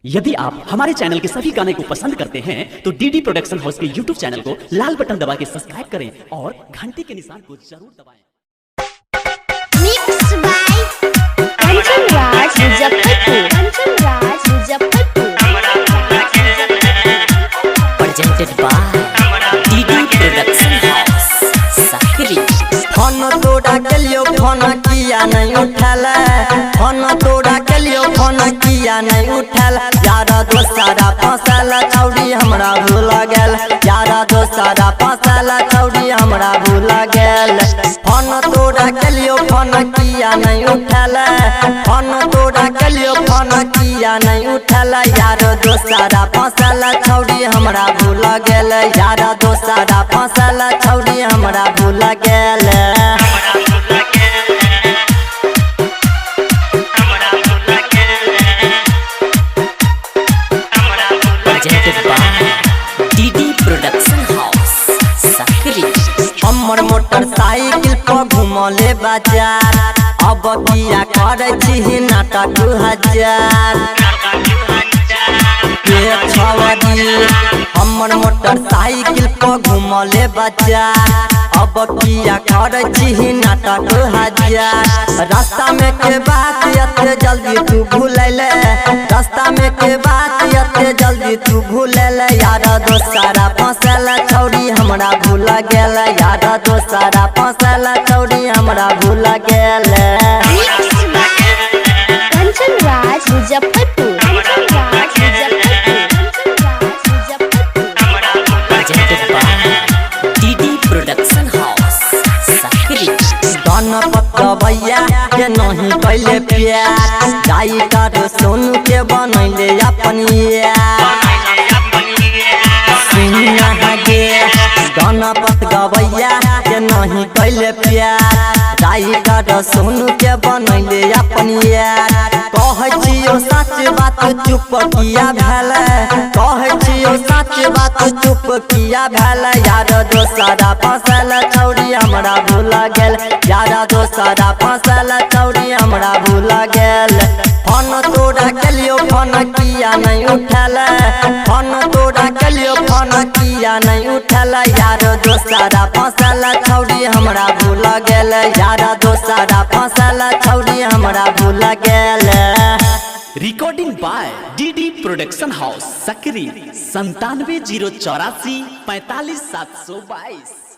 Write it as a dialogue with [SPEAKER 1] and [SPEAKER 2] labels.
[SPEAKER 1] यदि आप हमारे चैनल के सभी गाने को पसंद करते हैं तो डीडी प्रोडक्शन हाउस के यूट्यूब चैनल को लाल बटन दबा के सब्सक्राइब करें और घंटी के निशान को जरूर दबाएं।
[SPEAKER 2] Mixed by Kanchan Raj Muzaffarpur. Kanchan Raj Muzaffarpur.
[SPEAKER 3] Presented by DD Production House, Sakri.
[SPEAKER 4] Phone तोड़ा के लियो फोन किया नहीं उठाला, फोन तोड़ा के लियो फोन किया नहीं उठाला। यारा दोस्तारा फंसाला छौड़ी हमरा भूल गेल, यारा दोस्तारा फंसाला छौड़ी हमरा भूल गेल। फोन तोड़ा के लियो फोन किया नहीं उठाला, फोन तोड़ा के लियो फोन किया नहीं उठाला। यारा दोस्तारा फंसाला छौड़ी हमरा भूल गेल, यारा दोस्तारा फंसाला छौड़ी हमरा भूल गेल।
[SPEAKER 3] Presented by DD Production House, Sakri.
[SPEAKER 4] हमर मोटरसाइकिल पर घुमले बाजार, अब किया करे छी नाटक 2000 के छवदी। हमर मोटरसाइकिल पर घुमले बाजार, अब किया करे छी नाटक 2000। रास्ता में के बात एते जल्दी तू भूलैले, रास्ता में के बात एते जल्दी तू भूलैले। यारा दोस्तारा फंसाला छौड़ी हमरा भूल गेल, यारा दोस्तारा फंसाला छौड़ी हमरा भूल गेल।
[SPEAKER 2] Mixed by Kanchan Raj Muzaffarpur. Kanchan Raj Muzaffarpur. Kanchan Raj Muzaffarpur.
[SPEAKER 3] Presented by DD Production House, Sakri.
[SPEAKER 4] Ganpat भैया के नहीं कैले प्यार, गाई कर सोनू के बनैले अपन यार। गणपत गवैया के नहीं कैले प्यार, गाई कर सोनू के बनैले अपन यार। कहै छियो सच बात चुप किया भेल, कहै छियो सच बात चुप किया भेल। यार दोस्तारा फंसल छौड़ी हमरा भूल गेल, यारा दोस्तारा फंसल छौड़ी हमरा भूल गेल। फोन तोड़ा के लियो फोन किया नहीं उठाला, फोन तोड़ा के लियो फोन किया नहीं उठाला। यार दोस्तारा फंसल छौड़ी हमरा भूल गेल, यारा दोस्तारा फंसल छौड़ी हमरा भूल गेल।
[SPEAKER 1] Recording by DD production house, Sakri 97 084 45 722।